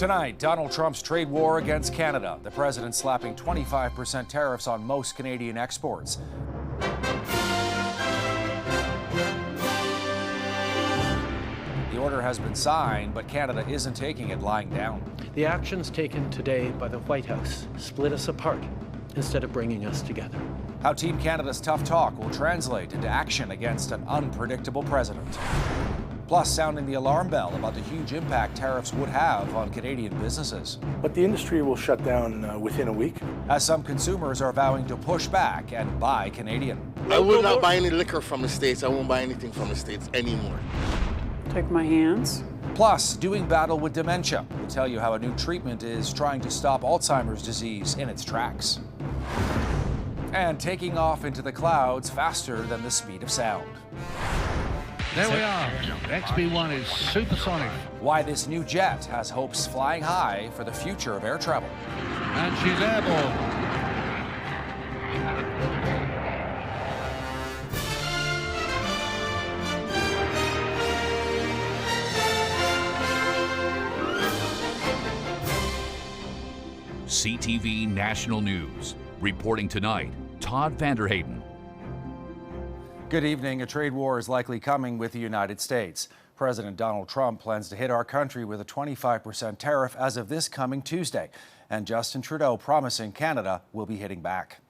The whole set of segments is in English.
Tonight, Donald Trump's trade war against Canada. The president slapping 25% tariffs on most Canadian exports. The order has been signed, but Canada isn't taking it lying down. The actions taken today by the White House split us apart instead of bringing us together. How Team Canada's tough talk will translate into action against an unpredictable president. Plus, sounding the alarm bell about the huge impact tariffs would have on Canadian businesses. But the industry will shut down within a week. As some consumers are vowing to push back and buy Canadian. I will not buy any liquor from the States. I won't buy anything from the States anymore. Take my hands. Plus, doing battle with dementia. We'll tell you how a new treatment is trying to stop Alzheimer's disease in its tracks. And taking off into the clouds faster than the speed of sound. There we are. XB1 is supersonic. Why this new jet has hopes flying high for the future of air travel. And she's airborne. CTV National News. Reporting tonight, Todd Vanderhayden. Good evening. A trade war is likely coming with the United States. President Donald Trump plans to hit our country with a 25% tariff as of this coming Tuesday, and Justin Trudeau promising Canada will be hitting back.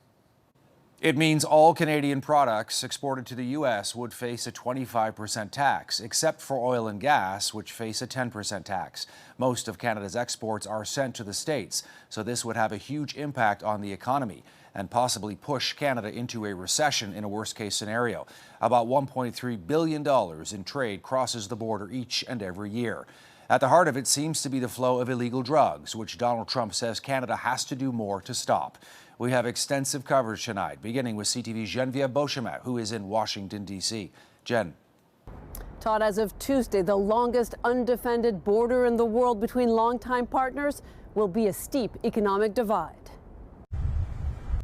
It means all Canadian products exported to the U.S. would face a 25% tax, except for oil and gas, which face a 10% tax. Most of Canada's exports are sent to the States, so this would have a huge impact on the economy and possibly push Canada into a recession in a worst-case scenario. About $1.3 billion in trade crosses the border each and every year. At the heart of it seems to be the flow of illegal drugs, which Donald Trump says Canada has to do more to stop. We have extensive coverage tonight, beginning with CTV's Geneviève Beauchemin, who is in Washington, D.C. Jen. Todd, as of Tuesday, the longest undefended border in the world between longtime partners will be a steep economic divide.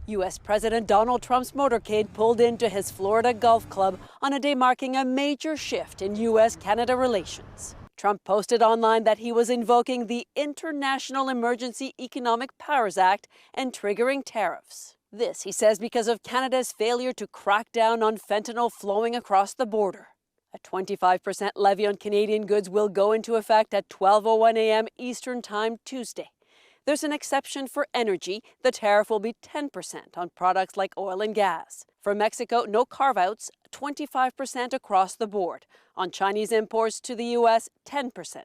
U.S. President Donald Trump's motorcade pulled into his Florida golf club on a day marking a major shift in U.S.-Canada relations. Trump posted online that he was invoking the International Emergency Economic Powers Act and triggering tariffs. This, he says, because of Canada's failure to crack down on fentanyl flowing across the border. A 25% levy on Canadian goods will go into effect at 12:01 a.m. Eastern Time Tuesday. There's an exception for energy. The tariff will be 10% on products like oil and gas. For Mexico, no carve-outs, 25% across the board. On Chinese imports to the U.S., 10%.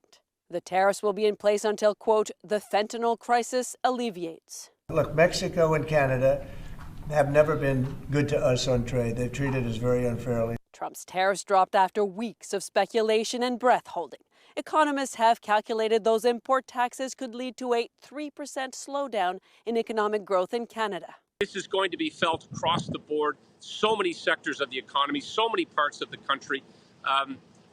The tariffs will be in place until, quote, the fentanyl crisis alleviates. Look, Mexico and Canada have never been good to us on trade. They've treated us very unfairly. Trump's tariffs dropped after weeks of speculation and breath-holding. Economists have calculated those import taxes could lead to a 3% slowdown in economic growth in Canada. This is going to be felt across the board, so many sectors of the economy, so many parts of the country,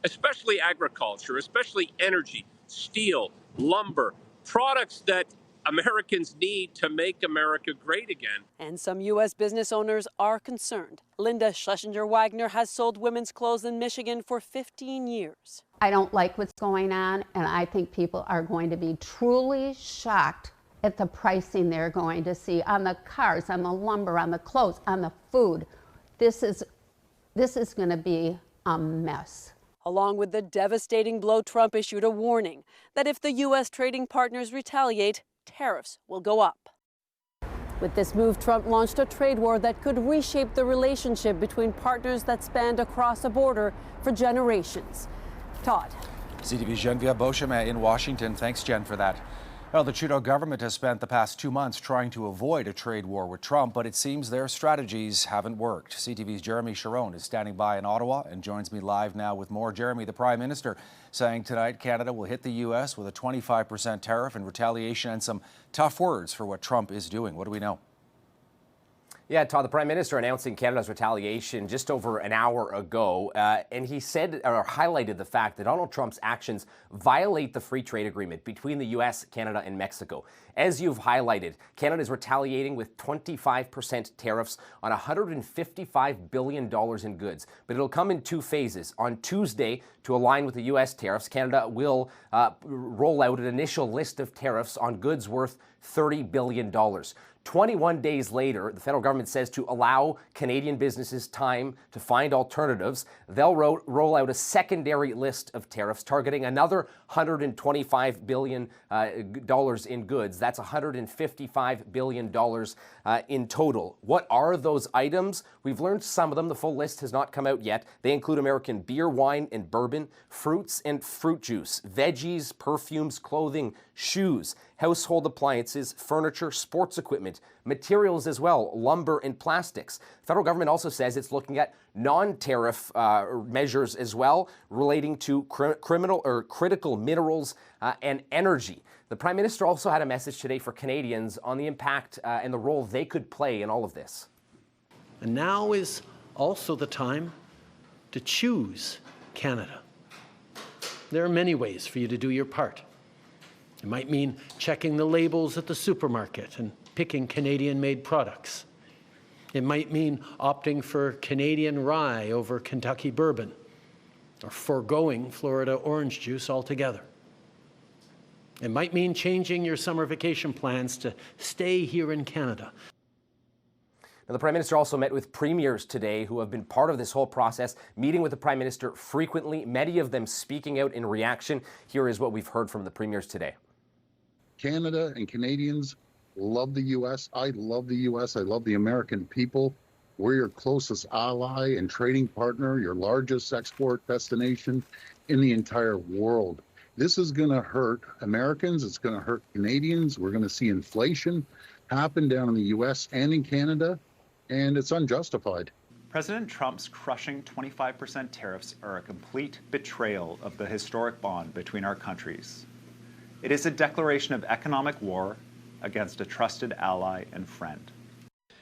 especially agriculture, especially energy, steel, lumber, products that Americans need to make America great again. And some U.S. business owners are concerned. Linda Schlesinger-Wagner has sold women's clothes in Michigan for 15 years. I don't like what's going on, and I think people are going to be truly shocked at the pricing they're going to see on the cars, on the lumber, on the clothes, on the food. This is going to be a mess. Along with the devastating blow, Trump issued a warning that if the U.S. trading partners retaliate, tariffs will go up. With this move, Trump launched a trade war that could reshape the relationship between partners that spanned across a border for generations. Todd. CTV's Geneviève Beauchemin in Washington. Thanks, Jen, for that. Well, the Trudeau government has spent the past 2 months trying to avoid a trade war with Trump, but it seems their strategies haven't worked. CTV's Jeremy Sharon is standing by in Ottawa and joins me live now with more. Jeremy, the Prime Minister, saying tonight Canada will hit the U.S. with a 25% tariff in retaliation and some tough words for what Trump is doing. What do we know? Yeah, Todd, the Prime Minister announcing Canada's retaliation just over an hour ago, and he said or highlighted the fact that Donald Trump's actions violate the free trade agreement between the U.S., Canada, and Mexico. As you've highlighted, Canada is retaliating with 25% tariffs on $155 billion in goods, but it'll come in two phases. On Tuesday, to align with the U.S. tariffs, Canada will roll out an initial list of tariffs on goods worth $30 billion. 21 days later, the federal government says to allow Canadian businesses time to find alternatives, they'll roll out a secondary list of tariffs targeting another $125 billion in goods. That's $155 billion in total. What are those items? We've learned some of them. The full list has not come out yet. They include American beer, wine, and bourbon, fruits and fruit juice, veggies, perfumes, clothing, shoes, household appliances, furniture, sports equipment, materials as well, lumber and plastics. The federal government also says it's looking at non-tariff measures as well relating to critical minerals and energy. The Prime Minister also had a message today for Canadians on the impact and the role they could play in all of this. And now is also the time to choose Canada. There are many ways for you to do your part. It might mean checking the labels at the supermarket and picking Canadian-made products. It might mean opting for Canadian rye over Kentucky bourbon, or foregoing Florida orange juice altogether. It might mean changing your summer vacation plans to stay here in Canada. Now, the Prime Minister also met with premiers today who have been part of this whole process, meeting with the Prime Minister frequently, many of them speaking out in reaction. Here is what we've heard from the premiers today. Canada and Canadians love the U.S. I love the U.S. I love the American people. We're your closest ally and trading partner, your largest export destination in the entire world. This is going to hurt Americans. It's going to hurt Canadians. We're going to see inflation happen down in the U.S. and in Canada, and it's unjustified. President Trump's crushing 25% tariffs are a complete betrayal of the historic bond between our countries. It is a declaration of economic war against a trusted ally and friend.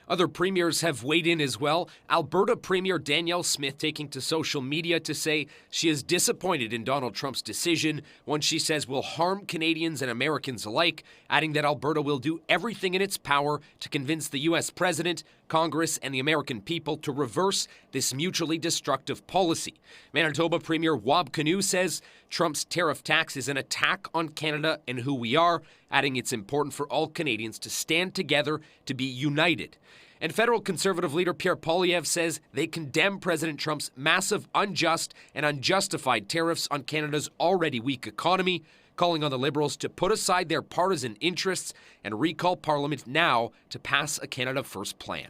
Other premiers have weighed in as well. Alberta Premier Danielle Smith taking to social media to say she is disappointed in Donald Trump's decision, one she says will harm Canadians and Americans alike, adding that Alberta will do everything in its power to convince the U.S. President, Congress, and the American people to reverse this mutually destructive policy. Manitoba Premier Wab Kinew says Trump's tariff tax is an attack on Canada and who we are, adding it's important for all Canadians to stand together, to be united. And federal Conservative leader Pierre Poilievre says they condemn President Trump's massive, unjust, and unjustified tariffs on Canada's already weak economy, calling on the Liberals to put aside their partisan interests and recall Parliament now to pass a Canada First plan.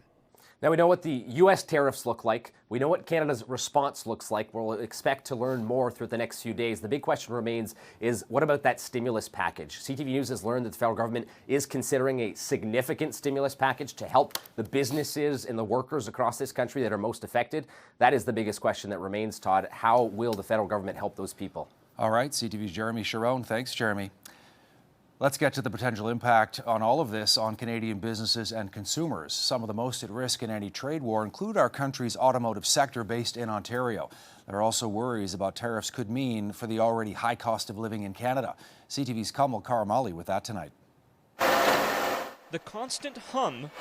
Now we know what the U.S. tariffs look like. We know what Canada's response looks like. We'll expect to learn more through the next few days. The big question remains is, what about that stimulus package? CTV News has learned that the federal government is considering a significant stimulus package to help the businesses and the workers across this country that are most affected. That is the biggest question that remains, Todd. How will the federal government help those people? All right, CTV's Jeremy Sharon. Thanks, Jeremy. Let's get to the potential impact on all of this on Canadian businesses and consumers. Some of the most at risk in any trade war include our country's automotive sector based in Ontario. There are also worries about tariffs could mean for the already high cost of living in Canada. CTV's Kamal Karamali with that tonight. The constant hum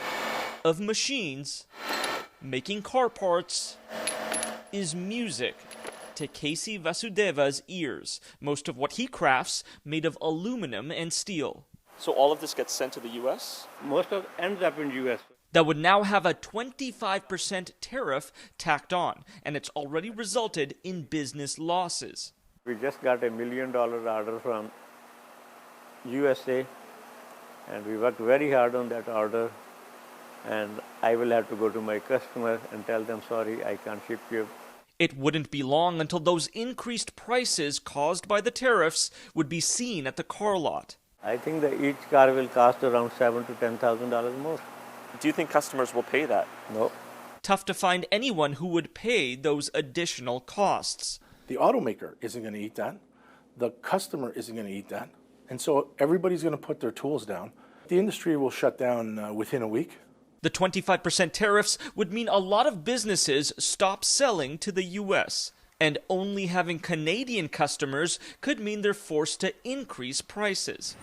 of machines making car parts is music to Casey Vasudeva's ears. Most of what he crafts made of aluminum and steel. So all of this gets sent to the U.S.? Most of it ends up in the U.S. That would now have a 25% tariff tacked on, and it's already resulted in business losses. We just got $1 million order from USA, and we worked very hard on that order, and I will have to go to my customer and tell them, sorry, I can't ship you. It wouldn't be long until those increased prices caused by the tariffs would be seen at the car lot. I think that each car will cost around $7,000 to $10,000 more. Do you think customers will pay that? No. Tough to find anyone who would pay those additional costs. The automaker isn't going to eat that. The customer isn't going to eat that. And so everybody's going to put their tools down. The industry will shut down within a week. The 25% tariffs would mean a lot of businesses stop selling to the U.S., and only having Canadian customers could mean they're forced to increase prices.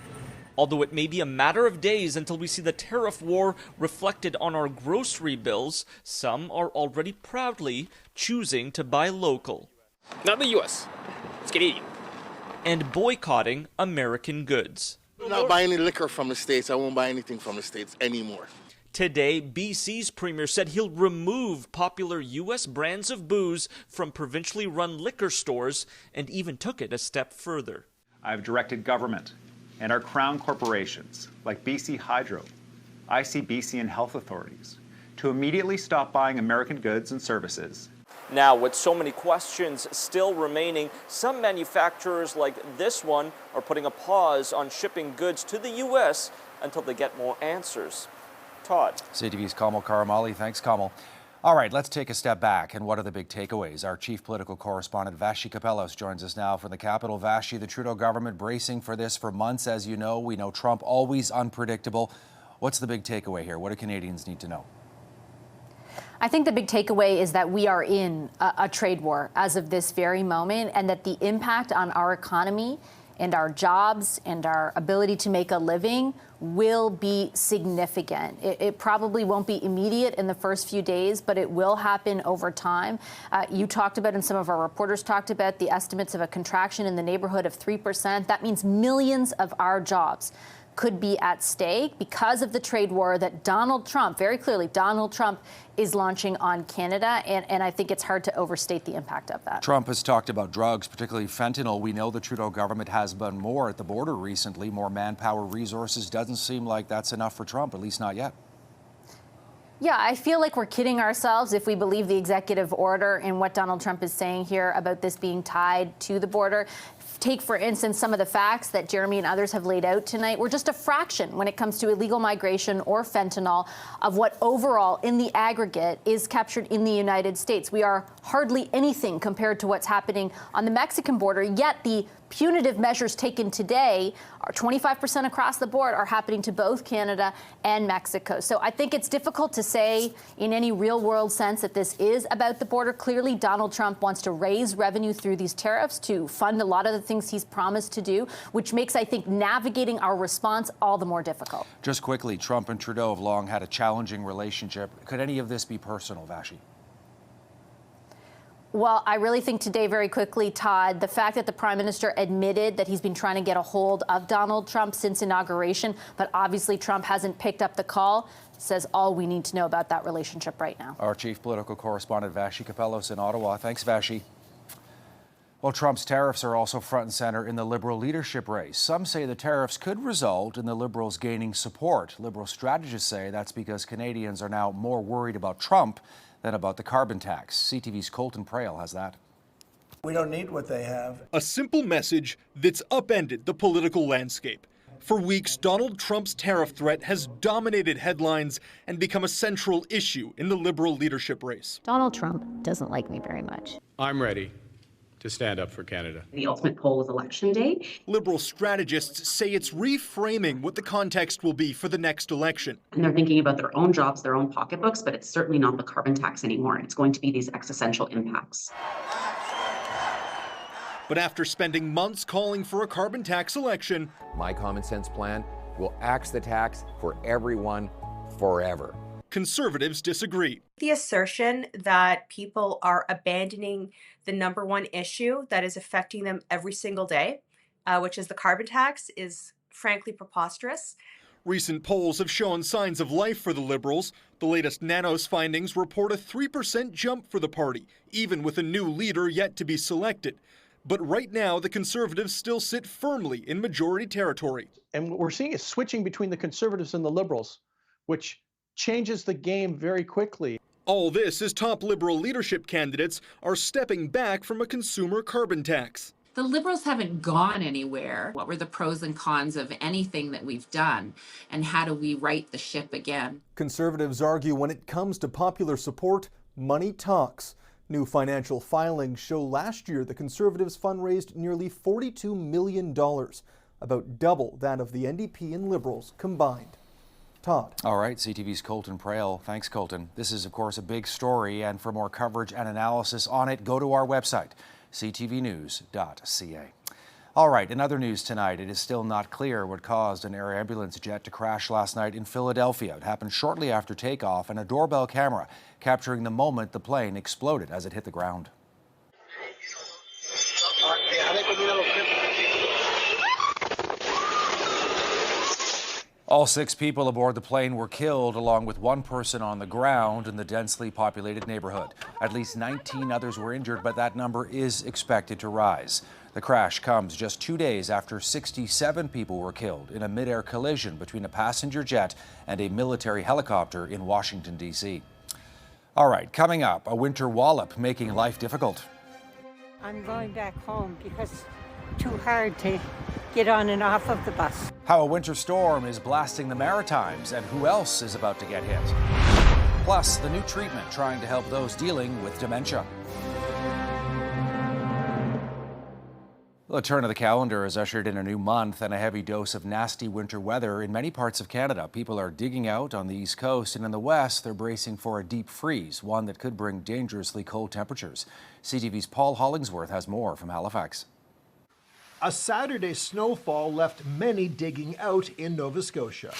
Although it may be a matter of days until we see the tariff war reflected on our grocery bills, some are already proudly choosing to buy local. Not the U.S., it's Canadian. And boycotting American goods. I'm not buying any liquor from the States. I won't buy anything from the States anymore. Today, BC's premier said he'll remove popular U.S. brands of booze from provincially run liquor stores and even took it a step further. I've directed government and our crown corporations like BC Hydro, ICBC and health authorities to immediately stop buying American goods and services. Now, with so many questions still remaining, some manufacturers like this one are putting a pause on shipping goods to the U.S. until they get more answers. Todd. CTV's Kamal Karamali. Thanks, Kamal. All right, let's take a step back. And what are the big takeaways? Our chief political correspondent, Vashi Kapelos, joins us now from the capital. Vashi, the Trudeau government bracing for this for months, as you know. We know Trump always unpredictable. What's the big takeaway here? What do Canadians need to know? I think the big takeaway is that we are in a trade war as of this very moment, and that the impact on our economy and our jobs and our ability to make a living will be significant. It probably won't be immediate in the first few days, but it will happen over time. You talked about, and some of our reporters talked about, the estimates of a contraction in the neighborhood of 3%. That means millions of our jobs could be at stake because of the trade war that Donald Trump, very clearly, Donald Trump is launching on Canada, and I think it's hard to overstate the impact of that. Trump has talked about drugs, particularly fentanyl. We know the Trudeau government has done more at the border recently, more manpower, resources. Doesn't seem like that's enough for Trump, at least not yet. Yeah, I feel like we're kidding ourselves if we believe the executive order and what Donald Trump is saying here about this being tied to the border. Take, for instance, some of the facts that Jeremy and others have laid out tonight. We're just a fraction when it comes to illegal migration or fentanyl of what overall in the aggregate is captured in the United States. We are hardly anything compared to what's happening on the Mexican border, yet the punitive measures taken today are 25% across the board are happening to both Canada and Mexico. So I think it's difficult to say in any real world sense that this is about the border. Clearly, Donald Trump wants to raise revenue through these tariffs to fund a lot of the things he's promised to do, which makes, I think, navigating our response all the more difficult. Just quickly, Trump and Trudeau have long had a challenging relationship. Could any of this be personal, Vashi? Well, I really think today, very quickly, Todd, the fact that the Prime Minister admitted that he's been trying to get a hold of Donald Trump since inauguration, but obviously Trump hasn't picked up the call, says all we need to know about that relationship right now. Our chief political correspondent, Vashi Kapelos in Ottawa. Thanks, Vashi. Well, Trump's tariffs are also front and center in the Liberal leadership race. Some say the tariffs could result in the Liberals gaining support. Liberal strategists say that's because Canadians are now more worried about Trump than about the carbon tax. CTV's Colton Prale has that. We don't need what they have. A simple message that's upended the political landscape. For weeks, Donald Trump's tariff threat has dominated headlines and become a central issue in the Liberal leadership race. Donald Trump doesn't like me very much. I'm ready to stand up for Canada. The ultimate poll is Election Day. Liberal strategists say it's reframing what the context will be for the next election. And they're thinking about their own jobs, their own pocketbooks, but it's certainly not the carbon tax anymore. It's going to be these existential impacts. But after spending months calling for a carbon tax election, my common sense plan will axe the tax for everyone forever. Conservatives disagree. The assertion that people are abandoning the number one issue that is affecting them every single day, which is the carbon tax, is frankly preposterous. Recent polls have shown signs of life for the Liberals. The latest Nanos findings report a 3% jump for the party, even with a new leader yet to be selected. But right now, the Conservatives still sit firmly in majority territory. And what we're seeing is switching between the Conservatives and the Liberals, which changes the game very quickly. All this as top Liberal leadership candidates are stepping back from a consumer carbon tax. The Liberals haven't gone anywhere. What were the pros and cons of anything that we've done? And how do we right the ship again? Conservatives argue when it comes to popular support, money talks. New financial filings show last year the Conservatives fundraised nearly $42 million, about double that of the NDP and Liberals combined. Todd. All right, CTV's Colton Prale. Thanks, Colton. This is, of course, a big story, and for more coverage and analysis on it, go to our website, ctvnews.ca. All right, in other news tonight, it is still not clear what caused an air ambulance jet to crash last night in Philadelphia. It happened shortly after takeoff, and a doorbell camera capturing the moment the plane exploded as it hit the ground. All 6 people aboard the plane were killed, along with 1 person on the ground in the densely populated neighborhood. At least 19 others were injured, but that number is expected to rise. The crash comes just 2 days after 67 people were killed in a mid-air collision between a passenger jet and a military helicopter in Washington, D.C. All right, coming up, a winter wallop making life difficult. I'm going back home because it's too hard to get on and off of the bus. How a winter storm is blasting the Maritimes and who else is about to get hit. Plus, the new treatment trying to help those dealing with dementia. The turn of the calendar has ushered in a new month and a heavy dose of nasty winter weather in many parts of Canada. People are digging out on the East Coast, and in the West, they're bracing for a deep freeze, one that could bring dangerously cold temperatures. CTV's Paul Hollingsworth has more from Halifax. A Saturday snowfall left many digging out in Nova Scotia.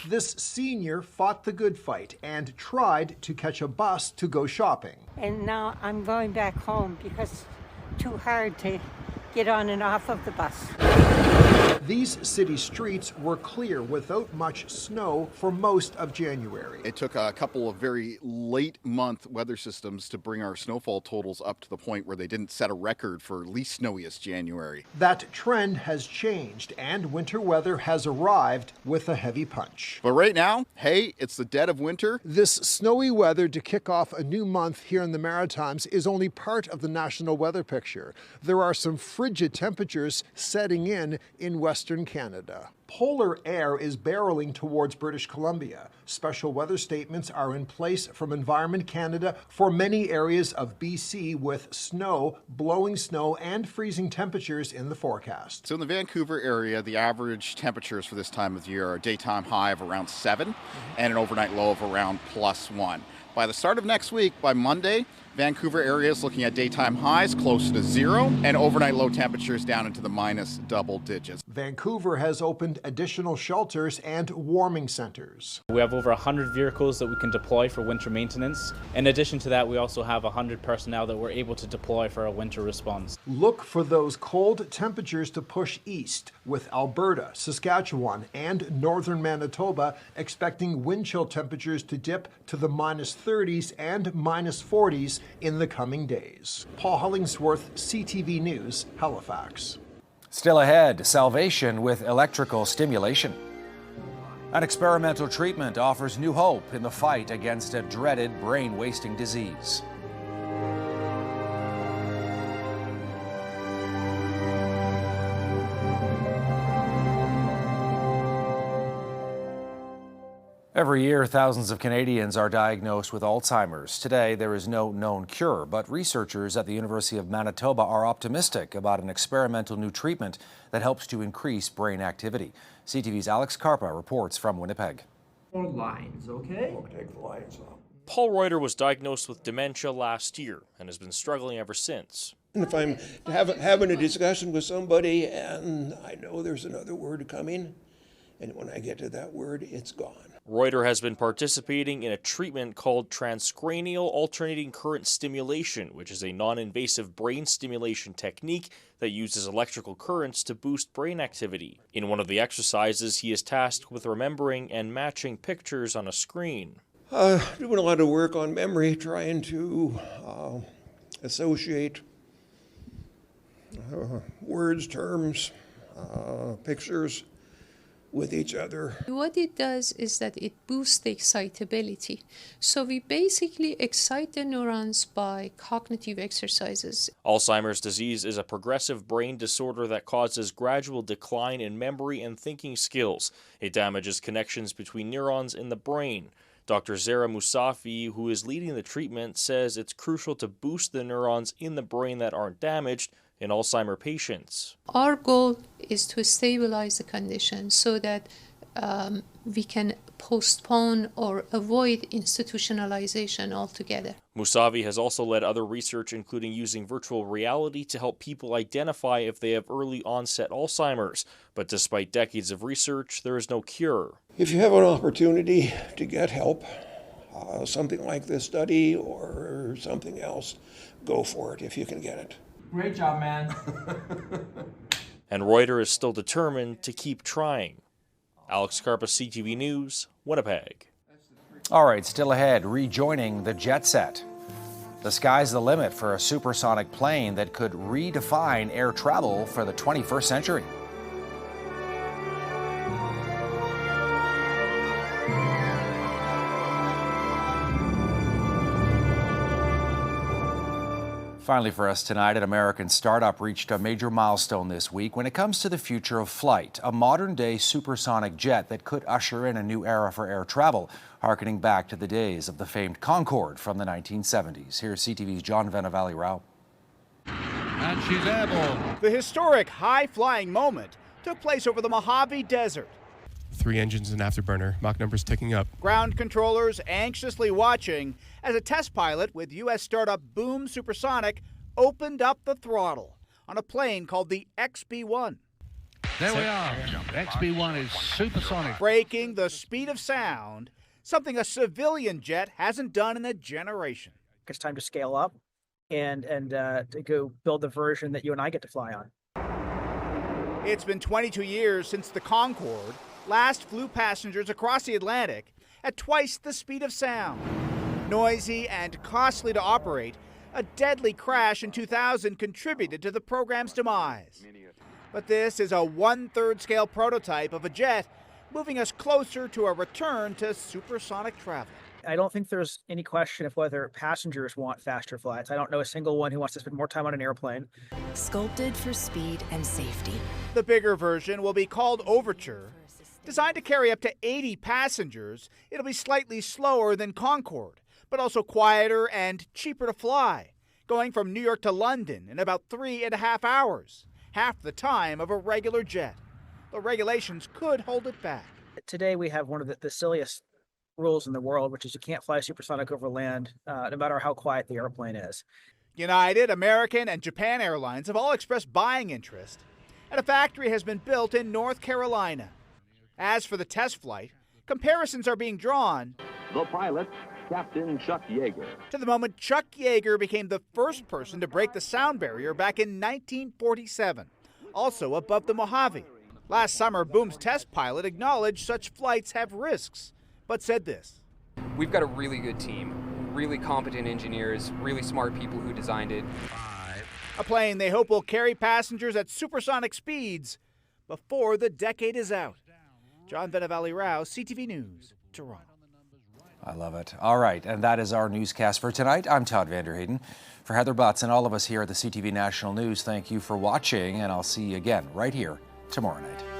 This senior fought the good fight and tried to catch a bus to go shopping. And now I'm going back home because it's too hard to get on and off of the bus. These city streets were clear without much snow for most of January. It took a couple of very late month weather systems to bring our snowfall totals up to the point where they didn't set a record for least snowiest January. That trend has changed and winter weather has arrived with a heavy punch. But right now, hey, it's the dead of winter. This snowy weather to kick off a new month here in the Maritimes is only part of the national weather picture. There are some frigid temperatures setting in Western Canada. Polar air is barreling towards British Columbia. Special weather statements are in place from Environment Canada for many areas of BC with snow, blowing snow, and freezing temperatures in the forecast. So in the Vancouver area, the average temperatures for this time of year are a daytime high of around 7 and an overnight low of around +1. By the start of next week, by Monday, Vancouver area is looking at daytime highs close to 0 and overnight low temperatures down into the minus double digits. Vancouver has opened additional shelters and warming centers. We have over 100 vehicles that we can deploy for winter maintenance. In addition to that, we also have 100 personnel that we're able to deploy for our winter response. Look for those cold temperatures to push east, with Alberta, Saskatchewan, and northern Manitoba expecting wind chill temperatures to dip to the -30s and -40s in the coming days. Paul Hollingsworth, CTV News, Halifax. Still ahead, salvation with electrical stimulation. An experimental treatment offers new hope in the fight against a dreaded brain-wasting disease. Every year, thousands of Canadians are diagnosed with Alzheimer's. Today, there is no known cure, but researchers at the University of Manitoba are optimistic about an experimental new treatment that helps to increase brain activity. CTV's Alex Carpa reports from Winnipeg. 4 lines, okay? Take the lines off. Paul Reuter was diagnosed with dementia last year and has been struggling ever since. And if I'm having a discussion with somebody and I know there's another word coming, and when I get to that word, it's gone. Reuter has been participating in a treatment called transcranial alternating current stimulation, which is a non-invasive brain stimulation technique that uses electrical currents to boost brain activity. In one of the exercises, he is tasked with remembering and matching pictures on a screen. Doing a lot of work on memory, trying to associate words, terms, pictures with each other. What it does is that it boosts the excitability. So we basically excite the neurons by cognitive exercises. Alzheimer's disease is a progressive brain disorder that causes gradual decline in memory and thinking skills. It damages connections between neurons in the brain. Dr. Zara Musafi, who is leading the treatment, says it's crucial to boost the neurons in the brain that aren't damaged in Alzheimer patients. Our goal is to stabilize the condition so that we can postpone or avoid institutionalization altogether. Musavi has also led other research, including using virtual reality to help people identify if they have early onset Alzheimer's. But despite decades of research, there is no cure. If you have an opportunity to get help, something like this study or something else, go for it if you can get it. Great job, man. And Reuter is still determined to keep trying. Alex Karpa, CTV News, Winnipeg. All right, still ahead, rejoining the jet set. The sky's the limit for a supersonic plane that could redefine air travel for the 21st century. Finally for us tonight, an American startup reached a major milestone this week when it comes to the future of flight, a modern-day supersonic jet that could usher in a new era for air travel, harkening back to the days of the famed Concorde from the 1970s. Here's CTV's John Venevali-Rao. And she's airborne. The historic high-flying moment took place over the Mojave Desert. 3 engines and afterburner, Mach numbers ticking up. Ground controllers anxiously watching as a test pilot with U.S. startup Boom Supersonic opened up the throttle on a plane called the XB-1. There we are. XB-1 is supersonic. Breaking the speed of sound, something a civilian jet hasn't done in a generation. It's time to scale up and to go build the version that you and I get to fly on. It's been 22 years since the Concorde last flew passengers across the Atlantic at twice the speed of sound. Noisy and costly to operate, a deadly crash in 2000 contributed to the program's demise. But this is a 1/3 scale prototype of a jet, moving us closer to a return to supersonic travel. I don't think there's any question of whether passengers want faster flights. I don't know a single one who wants to spend more time on an airplane. Sculpted for speed and safety. The bigger version will be called Overture. Designed to carry up to 80 passengers, it'll be slightly slower than Concorde, but also quieter and cheaper to fly, going from New York to London in about 3.5 hours, half the time of a regular jet. The regulations could hold it back. Today we have one of the silliest rules in the world, which is you can't fly supersonic over land, no matter how quiet the airplane is. United, American, and Japan Airlines have all expressed buying interest, and a factory has been built in North Carolina. As for the test flight, comparisons are being drawn. The pilot, Captain Chuck Yeager. To the moment Chuck Yeager became the first person to break the sound barrier back in 1947, also above the Mojave. Last summer, Boom's test pilot acknowledged such flights have risks, but said this. We've got a really good team, really competent engineers, really smart people who designed it. A plane they hope will carry passengers at supersonic speeds before the decade is out. John Venevali-Rao, CTV News, Toronto. I love it. All right, and that is our newscast for tonight. I'm Todd Vanderheyden. For Heather Butts and all of us here at the CTV National News, thank you for watching, and I'll see you again right here tomorrow night.